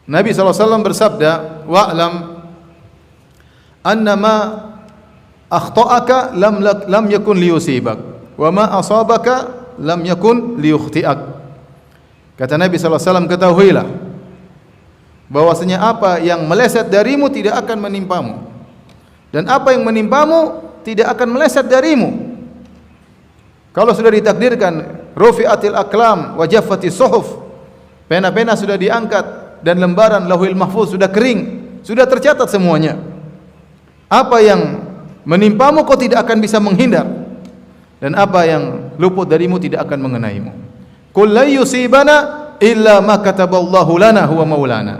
Nabi SAW bersabda, wa'lam annama akhta'aka lam yakun liyusibak wa ma asabaka lam yakun liyukhti'ak. Kata Nabi SAW, ketahuilah bahwasanya apa yang meleset darimu tidak akan menimpamu, dan apa yang menimpamu tidak akan meleset darimu. Kalau sudah ditakdirkan rufi'atil aqlam wa jaffatis suhuf, pena-pena sudah diangkat dan lembaran lauhil mahfuz sudah kering, sudah tercatat semuanya. Apa yang menimpamu kau tidak akan bisa menghindar, dan apa yang luput darimu tidak akan mengenaimu. Qul la yusibana illa ma kataballahu lana huwa maulana.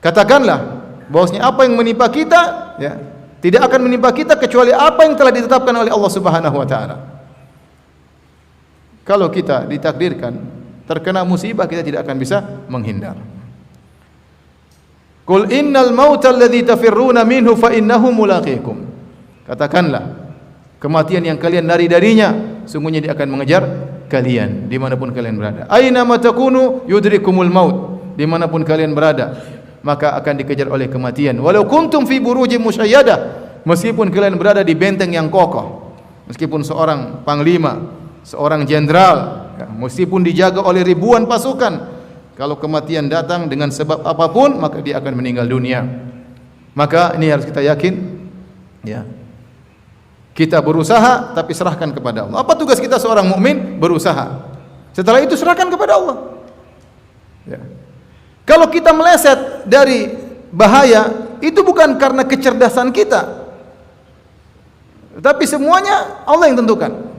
Katakanlah bahwasanya apa yang menimpa kita, ya, tidak akan menimpa kita kecuali apa yang telah ditetapkan oleh Allah Subhanahu wa taala. Kalau kita ditakdirkan terkena musibah, kita tidak akan bisa menghindar. Qul innal mauta alladzi tafirruna minhu fa innahu mulaqikum. Katakanlah, kematian yang kalian lari darinya, sungguhnya dia akan mengejar kalian dimanapun kalian berada. Aina ma takunu yudrikumul maut. Dimanapun kalian berada, maka akan dikejar oleh kematian. Walau kuntum fi burujin musyayyadah, meskipun kalian berada di benteng yang kokoh, meskipun seorang panglima, seorang jenderal, ya, meskipun dijaga oleh ribuan pasukan, kalau kematian datang dengan sebab apapun, maka dia akan meninggal dunia. Maka ini harus kita yakin, ya. Kita berusaha tapi serahkan kepada Allah. Apa tugas kita seorang mukmin? Berusaha. Setelah itu serahkan kepada Allah. Ya. Kalau kita meleset dari bahaya, itu bukan karena kecerdasan kita, tapi semuanya Allah yang tentukan.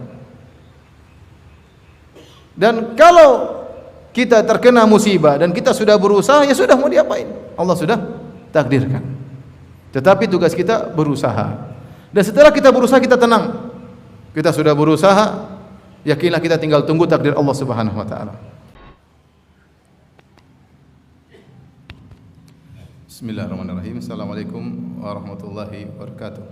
Dan kalau kita terkena musibah dan kita sudah berusaha, ya sudah, mau diapain? Allah sudah takdirkan. Tetapi tugas kita berusaha. Dan setelah kita berusaha, kita tenang. Kita sudah berusaha, yakinlah kita tinggal tunggu takdir Allah Subhanahu wa taala. Bismillahirrahmanirrahim. Assalamualaikum warahmatullahi wabarakatuh.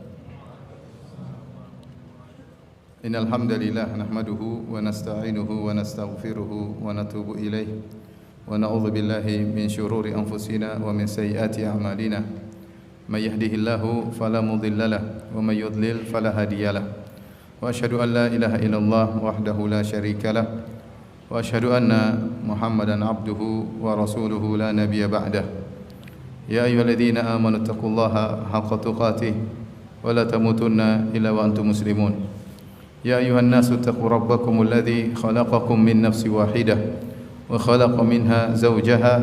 Innal hamdalillah nahmaduhu wa nasta'inuhu wa nastaghfiruhu wa natubu ilaihi wa na'udzu billahi min shururi anfusina wa min sayyiati a'malina. May yahdihillahu fala mudilla lahu wa may yudlil fala hadiyalah. Wa asyhadu an la ilaha illallah wahdahu la syarika lah wa asyhadu anna Muhammadan abduhu wa rasuluhu la nabiyya ba'dah. Ya ayyuhalladzina amanu taqullaha haqqa tuqatih wa la tamutunna illa wa antum muslimun. Ya ayyuhan nasu taqu rabbakumul ladzi khalaqakum min nafsin wahidah wa khalaqa minha zawjaha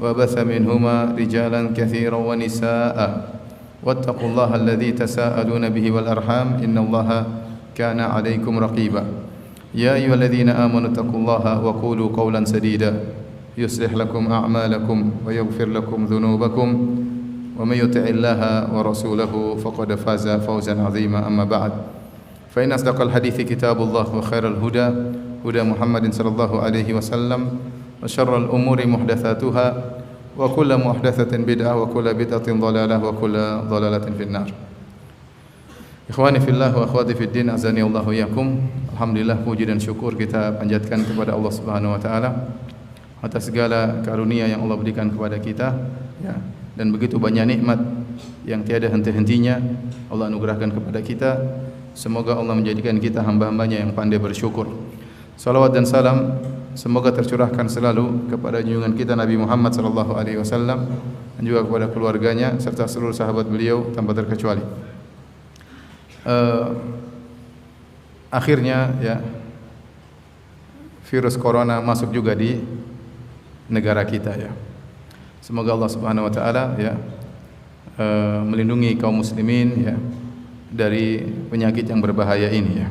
wa batha minhuma rijalan katsiran wa nisaa'a wattaqullaha alladzi tasaaluna bihi wal arham innallaha kana 'alaikum raqiba. Ya ayyuhalladzina amanu taqullaha wa qulu qawlan sadida yuslih lakum a'malakum wa yaghfir lakum dhunubakum wa may yuti'illaha wa rasulahu faqad faza fawzan 'azima. Amma ba'd, fa inna asdaqal hadithi kitabullah wa khairal huda huda Muhammadin sallallahu alaihi wasallam wa syarrul umuri muhdatsatuha wa kullu muhdatsatin bid'ah wa kullu bid'atin dhalalah wa kullu dhalalatin finnar. Ikhwani fillah wa akhwati fid din, azani Allah wa iyyakum. Alhamdulillah, puji dan syukur kita panjatkan kepada Allah Subhanahu wa taala atas segala karunia yang Allah berikan kepada kita, ya, dan begitu banyak nikmat yang tiada henti-hentinya Allah anugerahkan kepada kita. Semoga Allah menjadikan kita hamba-hambanya yang pandai bersyukur. Salawat dan salam semoga tercurahkan selalu kepada junjungan kita Nabi Muhammad sallallahu alaihi wasallam dan juga kepada keluarganya serta seluruh sahabat beliau tanpa terkecuali. Akhirnya, ya, virus corona masuk juga di negara kita, ya. Semoga Allah Subhanahu wa taala, ya, melindungi kaum muslimin, ya, dari penyakit yang berbahaya ini, ya.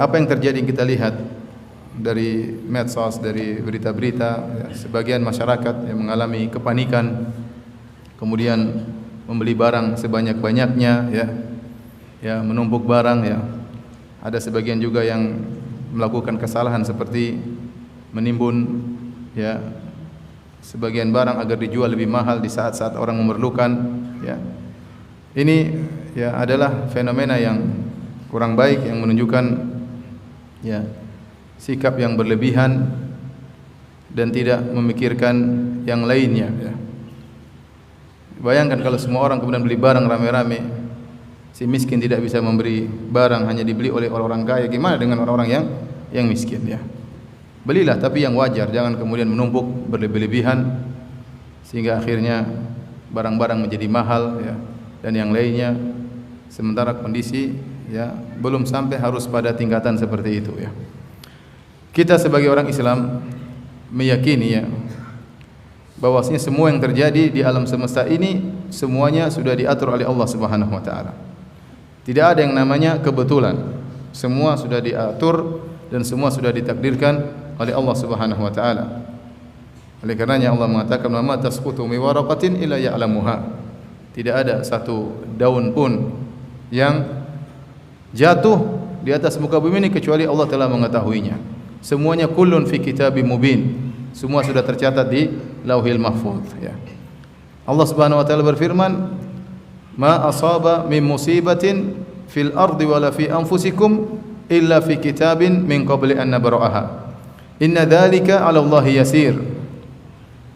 Apa yang terjadi kita lihat dari medsos, dari berita-berita, ya, sebagian masyarakat yang mengalami kepanikan, kemudian membeli barang sebanyak-banyaknya, ya, menumpuk barang, ya. Ada sebagian juga yang melakukan kesalahan seperti menimbun, ya, sebagian barang agar dijual lebih mahal di saat-saat orang memerlukan, ya. Ini, ya, adalah fenomena yang kurang baik yang menunjukkan, ya, sikap yang berlebihan dan tidak memikirkan yang lainnya ya. Bayangkan kalau semua orang kemudian beli barang rame-rame, si miskin tidak bisa memberi barang, hanya dibeli oleh orang-orang kaya, gimana dengan orang-orang yang miskin ya. Belilah tapi yang wajar, jangan kemudian menumpuk berlebih-lebihan sehingga akhirnya barang-barang menjadi mahal ya, dan yang lainnya, sementara kondisi ya belum sampai harus pada tingkatan seperti itu ya. Kita sebagai orang Islam meyakini ya bahwasanya semua yang terjadi di alam semesta ini semuanya sudah diatur oleh Allah Subhanahu wa taala. Tidak ada yang namanya kebetulan. Semua sudah diatur dan semua sudah ditakdirkan oleh Allah Subhanahu wa taala. Oleh karenanya Allah mengatakan, "Wa ma tasqutu min waraqatin illa ya'lamuha." Tidak ada satu daun pun yang jatuh di atas muka bumi ini kecuali Allah telah mengetahuinya. Semuanya kullun fi kitabim mubin. Semua sudah tercatat di Lauhil Mahfuz ya. Allah Subhanahu wa taala berfirman, "Ma asaba min musibatin fil ardi wala fi anfusikum illa fi kitabin min qabli an nabra'aha. Inna dzalika 'ala Allahi yasir.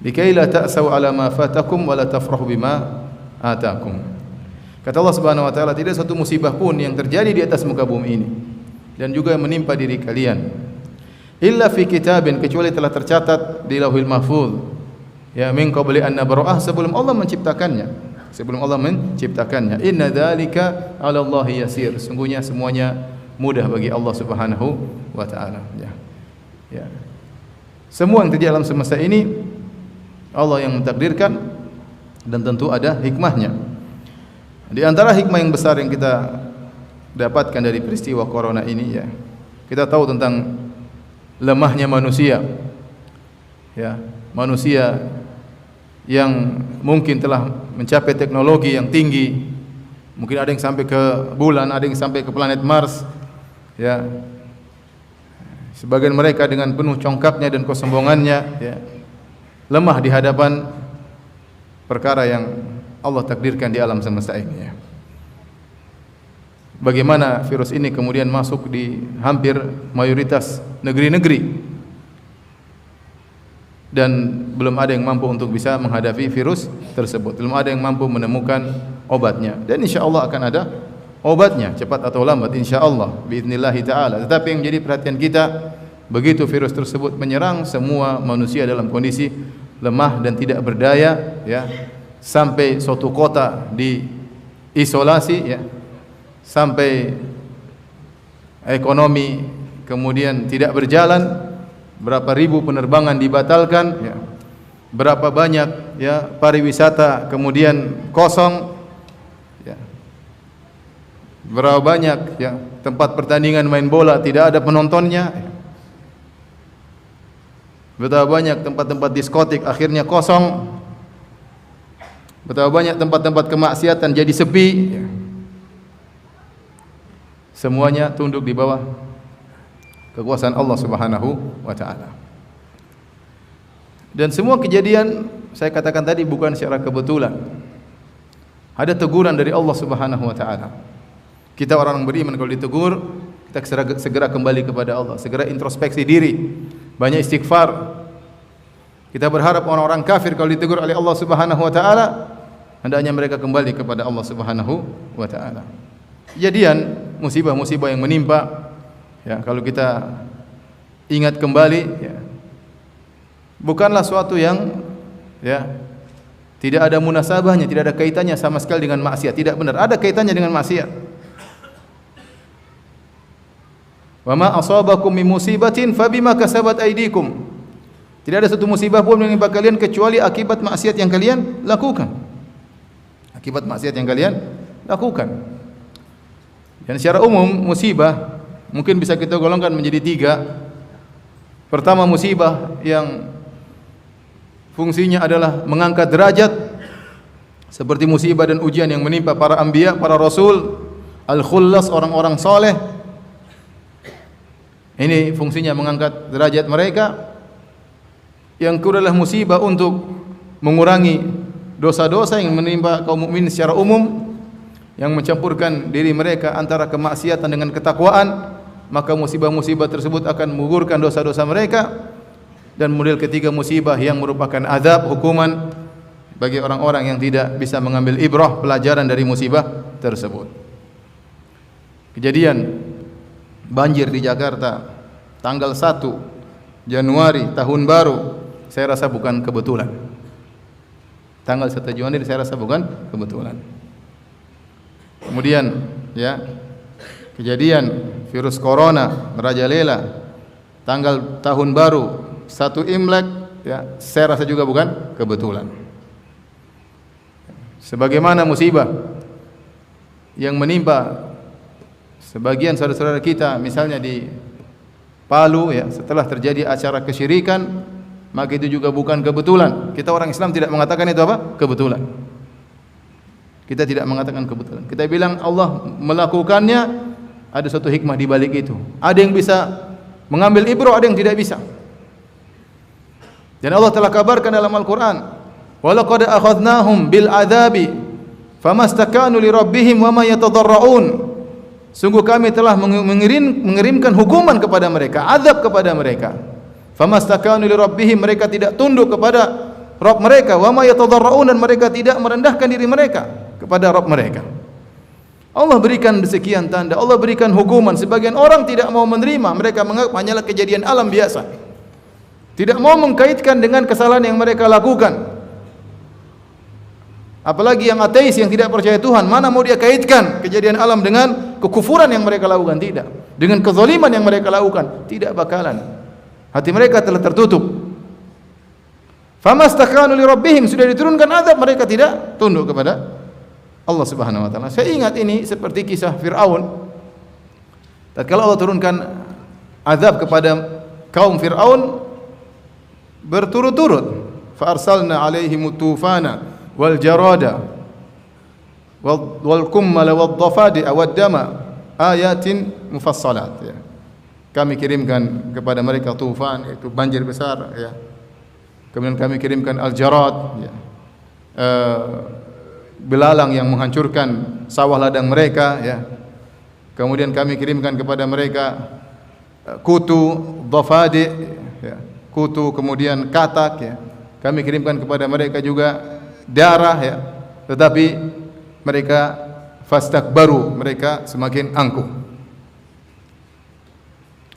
Likai la ta'sau 'ala ma fatakum wa la tafrahu bima atakum." Kata Allah Subhanahu wa taala, tidak satu musibah pun yang terjadi di atas muka bumi ini dan juga yang menimpa diri kalian illa fi kitabin, kecuali telah tercatat di Lauhil Mahfuz ya, min qabli an nabra'ah, sebelum Allah menciptakannya. Sebelum Allah menciptakannya. Inna dzalika 'ala Allahi yasir. Sungguhnya semuanya mudah bagi Allah Subhanahu wa taala ya. Ya. Semua yang terjadi dalam semesta ini Allah yang mentakdirkan dan tentu ada hikmahnya. Di antara hikmah yang besar yang kita dapatkan dari peristiwa corona ini ya, kita tahu tentang lemahnya manusia ya, manusia yang mungkin telah mencapai teknologi yang tinggi, mungkin ada yang sampai ke bulan, ada yang sampai ke planet Mars ya. Sebagian mereka dengan penuh congkaknya dan kesombongannya ya, lemah di hadapan perkara yang Allah takdirkan di alam semesta ini ya. Bagaimana virus ini kemudian masuk di hampir mayoritas negeri-negeri dan belum ada yang mampu untuk bisa menghadapi virus tersebut, belum ada yang mampu menemukan obatnya, dan insyaallah akan ada obatnya cepat atau lambat insyaallah biidznillah taala. Tetapi yang menjadi perhatian kita, begitu virus tersebut menyerang, semua manusia dalam kondisi lemah dan tidak berdaya ya, sampai suatu kota diisolasi ya, sampai ekonomi kemudian tidak berjalan, berapa ribu penerbangan dibatalkan ya, berapa banyak ya pariwisata kemudian kosong ya, berapa banyak ya tempat pertandingan main bola tidak ada penontonnya ya. Betapa banyak tempat-tempat diskotik akhirnya kosong, betapa banyak tempat-tempat kemaksiatan jadi sepi ya. Semuanya tunduk di bawah kekuasaan Allah Subhanahu wa taala. Dan semua kejadian saya katakan tadi bukan secara kebetulan. Ada teguran dari Allah Subhanahu wa taala. Kita orang beriman kalau ditegur, kita segera kembali kepada Allah, segera introspeksi diri, banyak istighfar. Kita berharap orang-orang kafir kalau ditegur oleh Allah Subhanahu wa taala, hendaknya mereka kembali kepada Allah Subhanahu wa taala. Kejadian musibah-musibah yang menimpa ya, kalau kita ingat kembali ya, bukanlah suatu yang ya tidak ada munasabahnya, tidak ada kaitannya sama sekali dengan maksiat. Tidak benar, ada kaitannya dengan maksiat. Wa ma asabakum min musibatin fabima kasabat aydikum. Tidak ada satu musibah pun yang menimpa kalian kecuali akibat maksiat yang kalian lakukan. Akibat maksiat yang kalian lakukan. Dan secara umum musibah mungkin bisa kita golongkan menjadi tiga. Pertama, musibah yang fungsinya adalah mengangkat derajat, seperti musibah dan ujian yang menimpa para anbiya, para rasul, al-khullas, orang-orang soleh. Ini fungsinya mengangkat derajat mereka. Yang kedua adalah musibah untuk mengurangi dosa-dosa yang menimpa kaum mukmin secara umum, yang mencampurkan diri mereka antara kemaksiatan dengan ketakwaan, maka musibah-musibah tersebut akan menggugurkan dosa-dosa mereka. Dan model ketiga musibah yang merupakan azab, hukuman bagi orang-orang yang tidak bisa mengambil ibrah, pelajaran dari musibah tersebut. Kejadian banjir di Jakarta tanggal 1 Januari tahun baru, saya rasa bukan kebetulan. Tanggal 1 Januari saya rasa bukan kebetulan. Kemudian ya, kejadian virus corona merajalela tanggal tahun baru 1 Imlek ya, saya rasa juga bukan kebetulan. Sebagaimana musibah yang menimpa sebagian saudara-saudara kita misalnya di Palu ya, setelah terjadi acara kesyirikan, maka itu juga bukan kebetulan. Kita orang Islam tidak mengatakan itu apa? Kebetulan. Kita tidak mengatakan kebetulan. Kita bilang Allah melakukannya, ada suatu hikmah di balik itu. Ada yang bisa mengambil ibrah, ada yang tidak bisa. Dan Allah telah kabarkan dalam Al-Quran, وَلَقَدْ أَخَذْنَاهُمْ بِالْعَذَابِ فَمَسْتَكَانُوا لِرَبِّهِمْ وَمَا يَتَضَرَّعُونَ. Sungguh kami telah mengirimkan hukuman kepada mereka, azab kepada mereka. فَمَسْتَكَانُوا لِرَبِّهِمْ, mereka tidak tunduk kepada Rabb mereka, وَمَا يَتَضَرَّعُونَ, dan mereka tidak merendahkan diri mereka kepada Rabb mereka. Allah berikan sekian tanda, Allah berikan hukuman. Sebagian orang tidak mau menerima, mereka menganggap hanyalah kejadian alam biasa, tidak mau mengkaitkan dengan kesalahan yang mereka lakukan. Apalagi yang ateis, yang tidak percaya Tuhan, mana mau dia kaitkan kejadian alam dengan kekufuran yang mereka lakukan? Tidak. Dengan kezaliman yang mereka lakukan? Tidak bakalan. Hati mereka telah tertutup. Famastakanu li rabbihim, sudah diturunkan azab, mereka tidak tunduk kepada Allah Subhanahu wa taala. Saya ingat ini seperti kisah Firaun. Tatkala Allah turunkan azab kepada kaum Firaun berturut-turut, fa arsalna alaihim tufana wal jarada wal kummala wad dafadi wad dama ayatin mufassalat ya. Kami kirimkan kepada mereka tufan, yaitu banjir besar ya. Kemudian kami kirimkan al-jarad ya, belalang yang menghancurkan sawah ladang mereka ya. Kemudian kami kirimkan kepada mereka kutu, dhafadi ya, kutu, kemudian katak ya. Kami kirimkan kepada mereka juga darah ya. Tetapi mereka fastakbaru, mereka semakin angkuh.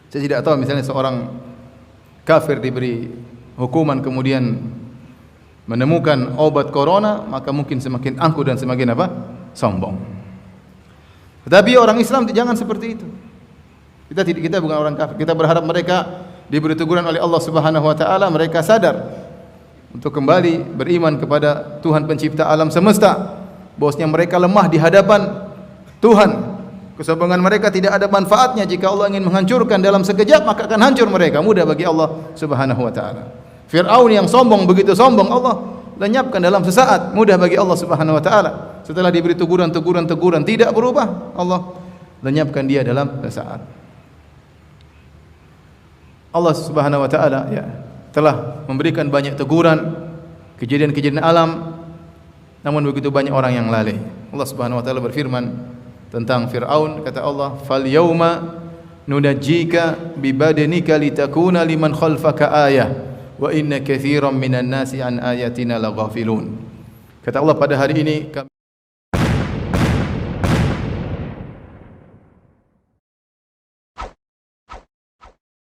Saya tidak tahu misalnya seorang kafir diberi hukuman kemudian menemukan obat corona, maka mungkin semakin angkuh dan semakin apa? Sombong. Tetapi orang Islam jangan seperti itu. Kita bukan orang kafir. Kita berharap mereka diberi teguran oleh Allah Subhanahu wa taala, mereka sadar untuk kembali beriman kepada Tuhan pencipta alam semesta, bahwasanya mereka lemah di hadapan Tuhan. Kesombongan mereka tidak ada manfaatnya. Jika Allah ingin menghancurkan dalam sekejap, maka akan hancur mereka. Mudah bagi Allah Subhanahu wa taala. Fir'aun yang sombong, begitu sombong, Allah lenyapkan dalam sesaat. Mudah bagi Allah Subhanahu wa taala. Setelah diberi teguran tidak berubah, Allah lenyapkan dia dalam sesaat. Allah Subhanahu wa taala ya telah memberikan banyak teguran, kejadian-kejadian alam, namun begitu banyak orang yang lalai. Allah Subhanahu wa taala berfirman tentang Firaun, kata Allah, "Fal yauma nunajjika bi badanika litakuna liman khalfaka ayah wa inna katsiran minan nasi an ayatina laghafilun." Kata Allah, pada hari ini kami